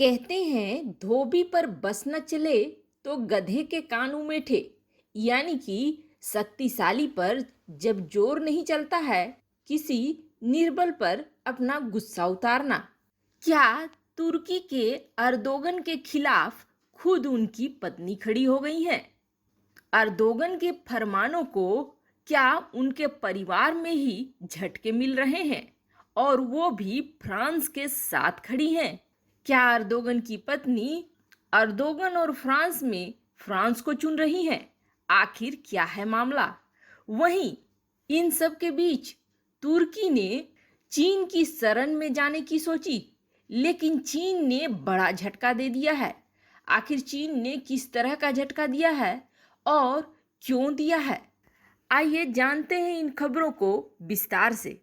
कहते हैं धोबी पर बस न चले तो गधे के कान उमेठे। यानी कि शक्तिशाली पर जब जोर नहीं चलता है, किसी निर्बल पर अपना गुस्सा उतारना। क्या तुर्की के अर्दोगन के खिलाफ खुद उनकी पत्नी खड़ी हो गई है? अर्दोगन के फरमानों को क्या उनके परिवार में ही झटके मिल रहे हैं, और वो भी फ्रांस के साथ खड़ी हैं? क्या अर्दोगन की पत्नी अर्दोगन और फ्रांस में फ्रांस को चुन रही है? आखिर क्या है मामला? वहीं इन सब के बीच तुर्की ने चीन की शरण में जाने की सोची, लेकिन चीन ने बड़ा झटका दे दिया है। आखिर चीन ने किस तरह का झटका दिया है और क्यों दिया है? आइए जानते हैं इन खबरों को विस्तार से।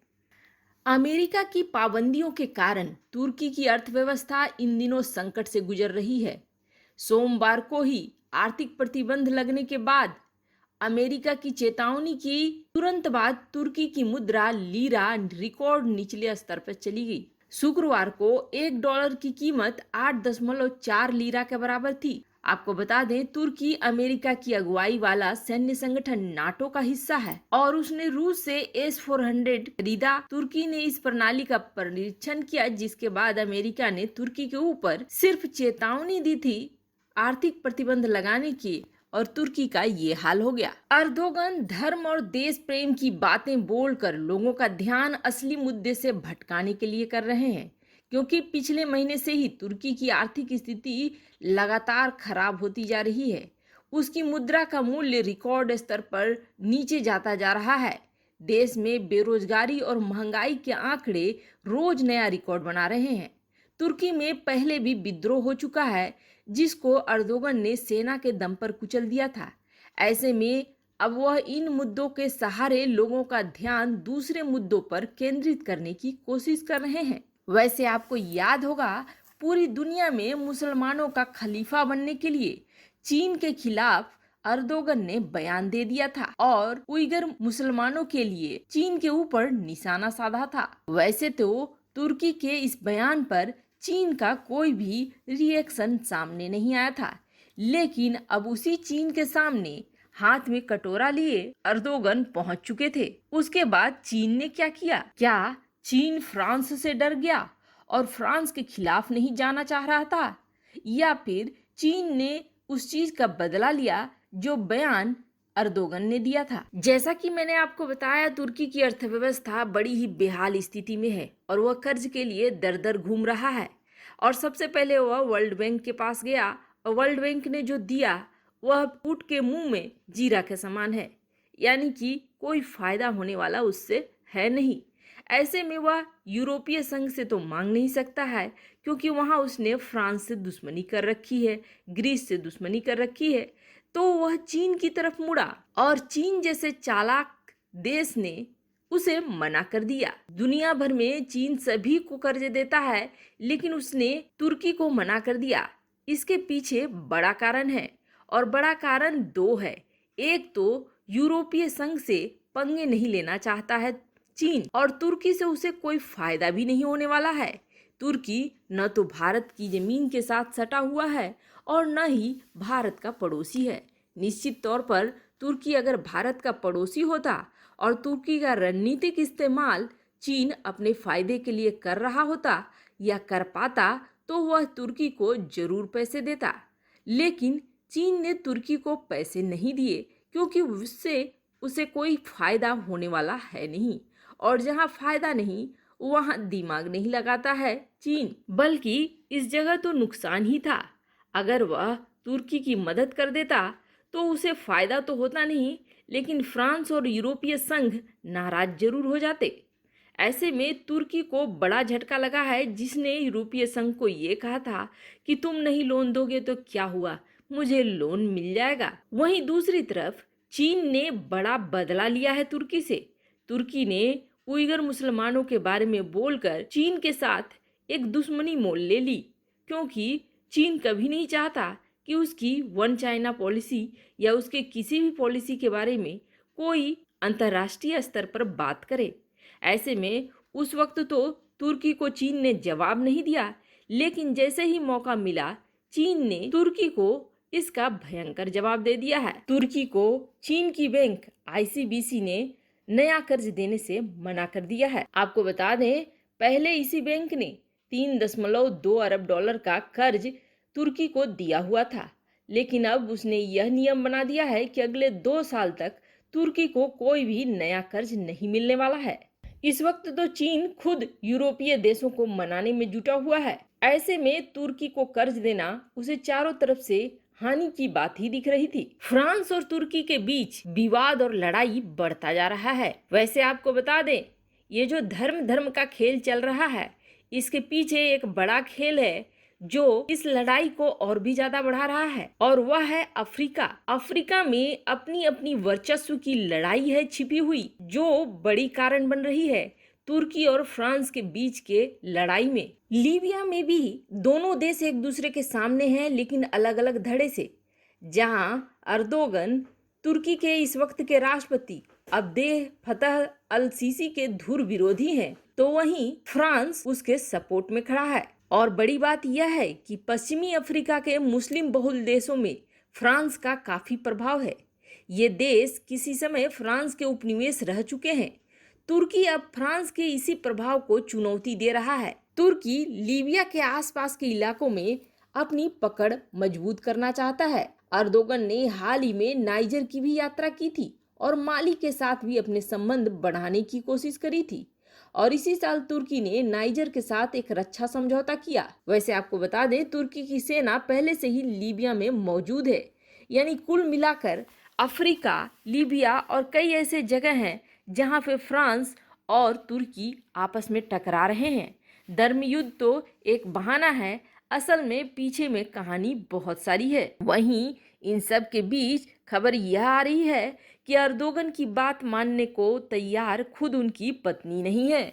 अमेरिका की पाबंदियों के कारण तुर्की की अर्थव्यवस्था इन दिनों संकट से गुजर रही है। सोमवार को ही आर्थिक प्रतिबंध लगने के बाद अमेरिका की चेतावनी की तुरंत बाद तुर्की की मुद्रा लीरा रिकॉर्ड निचले स्तर पर चली गई। शुक्रवार को $1 की कीमत 8.4 लीरा के बराबर थी। आपको बता दें, तुर्की अमेरिका की अगुवाई वाला सैन्य संगठन नाटो का हिस्सा है और उसने रूस से S-400 खरीदा। तुर्की ने इस प्रणाली का परीक्षण किया, जिसके बाद अमेरिका ने तुर्की के ऊपर सिर्फ चेतावनी दी थी आर्थिक प्रतिबंध लगाने की, और तुर्की का ये हाल हो गया। अर्दोगन धर्म और देश प्रेम की बातें बोलकर लोगों का ध्यान असली मुद्दे से भटकाने के लिए कर रहे हैं, क्योंकि पिछले महीने से ही तुर्की की आर्थिक स्थिति लगातार खराब होती जा रही है। उसकी मुद्रा का मूल्य रिकॉर्ड स्तर पर नीचे जाता जा रहा है। देश में बेरोजगारी और महंगाई के आंकड़े रोज नया रिकॉर्ड बना रहे हैं। तुर्की में पहले भी विद्रोह हो चुका है, जिसको अर्दोगन ने सेना के दम पर कुचल दिया था। ऐसे में अब वह इन मुद्दों के सहारे लोगों का ध्यान दूसरे मुद्दों पर केंद्रित करने की कोशिश कर रहे हैं। वैसे आपको याद होगा, पूरी दुनिया में मुसलमानों का खलीफा बनने के लिए चीन के खिलाफ अर्दोगन ने बयान दे दिया था और उइगर मुसलमानों के लिए चीन के ऊपर निशाना साधा था। वैसे तो तुर्की के इस बयान पर चीन का कोई भी रिएक्शन सामने नहीं आया था, लेकिन अब उसी चीन के सामने हाथ में कटोरा लिए अर्दोगन पहुंच चुके थे। उसके बाद चीन ने क्या किया? क्या चीन फ्रांस से डर गया और फ्रांस के खिलाफ नहीं जाना चाह रहा था, या फिर चीन ने उस चीज का बदला लिया जो बयान अर्दोगन ने दिया था? जैसा कि मैंने आपको बताया, तुर्की की अर्थव्यवस्था बड़ी ही बेहाल स्थिति में है और वह कर्ज के लिए दर दर घूम रहा है। और सबसे पहले वह वर्ल्ड बैंक के पास गया और वर्ल्ड बैंक ने जो दिया वह ऊंट के मुंह में जीरा के समान है, यानी कि कोई फायदा होने वाला उससे है नहीं। ऐसे में वह यूरोपीय संघ से तो मांग नहीं सकता है, क्योंकि वहां उसने फ्रांस से दुश्मनी कर रखी है, ग्रीस से दुश्मनी कर रखी है। तो वह चीन की तरफ मुड़ा और चीन जैसे चालाक देश ने उसे मना कर दिया। दुनिया भर में चीन सभी को कर्ज देता है, लेकिन उसने तुर्की को मना कर दिया। इसके पीछे बड़ा कारण है, और बड़ा कारण दो है। एक तो यूरोपीय संघ से पंगे नहीं लेना चाहता है चीन, और तुर्की से उसे कोई फायदा भी नहीं होने वाला है। तुर्की न तो भारत की जमीन के साथ सटा हुआ है और न ही भारत का पड़ोसी है। निश्चित तौर पर तुर्की अगर भारत का पड़ोसी होता और तुर्की का रणनीतिक इस्तेमाल चीन अपने फायदे के लिए कर रहा होता या कर पाता, तो वह तुर्की को जरूर पैसे देता। लेकिन चीन ने तुर्की को पैसे नहीं दिए, क्योंकि उससे उसे कोई फायदा होने वाला है नहीं, और जहां फायदा नहीं वहां दिमाग नहीं लगाता है चीन, बल्कि इस जगह तो नुकसान ही था। अगर वह तुर्की की मदद कर देता तो उसे फायदा तो होता नहीं, लेकिन फ्रांस और यूरोपीय संघ नाराज जरूर हो जाते। ऐसे में तुर्की को बड़ा झटका लगा है, जिसने यूरोपीय संघ को ये कहा था कि तुम नहीं लोन दोगे तो क्या हुआ, मुझे लोन मिल जाएगा। वहीं दूसरी तरफ चीन ने बड़ा बदला लिया है तुर्की से। तुर्की ने उइगर मुसलमानों के बारे में बोलकर चीन के साथ एक दुश्मनी मोल ले ली, क्योंकि चीन कभी नहीं चाहता कि उसकी वन चाइना पॉलिसी या उसके किसी भी पॉलिसी के बारे में कोई अंतर्राष्ट्रीय स्तर पर बात करे। ऐसे में उस वक्त तो तुर्की को चीन ने जवाब नहीं दिया, लेकिन जैसे ही मौका मिला, चीन ने तुर्की को इसका भयंकर जवाब दे दिया है। तुर्की को चीन की बैंक ICBC ने नया कर्ज देने से मना कर दिया है। आपको बता दें, पहले इसी बैंक ने 3.2 अरब डॉलर का कर्ज तुर्की को दिया हुआ था, लेकिन अब उसने यह नियम बना दिया है कि अगले 2 साल तक तुर्की को कोई भी नया कर्ज नहीं मिलने वाला है। इस वक्त तो चीन खुद यूरोपीय देशों को मनाने में जुटा हुआ है। ऐसे में तुर्की को कर्ज देना उसे चारों तरफ से हानि की बात ही दिख रही थी। फ्रांस और तुर्की के बीच विवाद और लड़ाई बढ़ता जा रहा है। वैसे आपको बता दें, ये जो धर्म का खेल चल रहा है, इसके पीछे एक बड़ा खेल है जो इस लड़ाई को और भी ज्यादा बढ़ा रहा है, और वह है अफ्रीका। अफ्रीका में अपनी अपनी वर्चस्व की लड़ाई है छिपी हुई, जो बड़ी कारण बन रही है तुर्की और फ्रांस के बीच के लड़ाई में। लीबिया में भी दोनों देश एक दूसरे के सामने हैं, लेकिन अलग अलग धड़े से। जहां अर्दोगन तुर्की के इस वक्त के राष्ट्रपति अब्देल फतह अल सीसी के धुर विरोधी हैं, तो वहीं फ्रांस उसके सपोर्ट में खड़ा है। और बड़ी बात यह है कि पश्चिमी अफ्रीका के मुस्लिम बहुल देशों में फ्रांस का काफी प्रभाव है। ये देश किसी समय फ्रांस के उपनिवेश रह चुके हैं। तुर्की अब फ्रांस के इसी प्रभाव को चुनौती दे रहा है। तुर्की लीबिया के आसपास के इलाकों में अपनी पकड़ मजबूत करना चाहता है। अर्दोगन ने हाल ही में नाइजर की भी यात्रा की थी और माली के साथ भी अपने संबंध बढ़ाने की कोशिश करी थी, और इसी साल तुर्की ने नाइजर के साथ एक रक्षा समझौता किया। वैसे आपको बता दें, तुर्की की सेना पहले से ही लीबिया में मौजूद है। यानी कुल मिलाकर अफ्रीका, लीबिया और कई ऐसे जगह हैं जहां पे फ्रांस और तुर्की आपस में टकरा रहे हैं। धर्म युद्ध तो एक बहाना है, असल में पीछे में कहानी बहुत सारी है। वहीं इन सब के बीच खबर यह आ रही है कि अर्दोगन की बात मानने को तैयार खुद उनकी पत्नी नहीं है।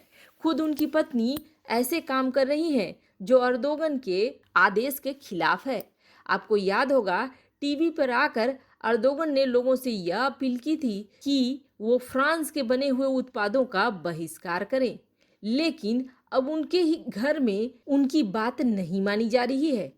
खुद उनकी पत्नी ऐसे काम कर रही हैं जो अर्दोगन के आदेश के खिलाफ है। आपको याद होगा, टीवी पर आकर अर्दोगन ने लोगों से यह अपील की थी कि वो फ्रांस के बने हुए उत्पादों का बहिष्कार करें, लेकिन अब उनके ही घर में उनकी बात नहीं मानी जा रही है।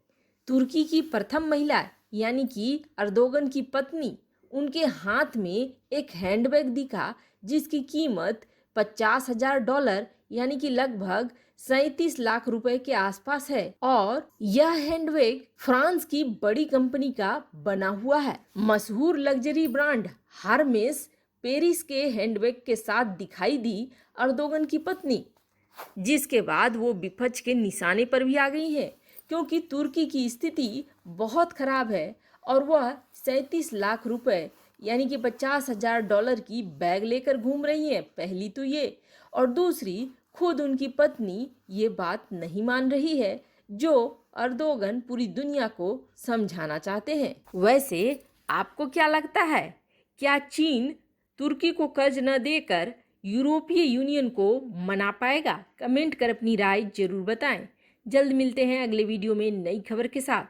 तुर्की की प्रथम महिला यानी कि अर्दोगन की पत्नी, उनके हाथ में एक हैंडबैग दिखा जिसकी कीमत $50,000 यानी कि लगभग 37 लाख रुपए के आसपास है, और यह हैंडबैग फ्रांस की बड़ी कंपनी का बना हुआ है। मशहूर लग्जरी ब्रांड हर्मेस पेरिस के हैंडबैग के साथ दिखाई दी अर्दोगन की पत्नी, जिसके बाद वो विपक्ष के निशाने पर भी आ गई है, क्योंकि तुर्की की स्थिति बहुत खराब है और वह 37 लाख रुपए यानी कि $50,000 की बैग लेकर घूम रही है। पहली तो ये, और दूसरी खुद उनकी पत्नी ये बात नहीं मान रही है जो अर्दोगन पूरी दुनिया को समझाना चाहते हैं। वैसे आपको क्या लगता है, क्या चीन तुर्की को कर्ज न देकर यूरोपीय यूनियन को मना पाएगा? कमेंट कर अपनी राय जरूर बताएं। जल्द मिलते हैं अगले वीडियो में नई खबर के साथ।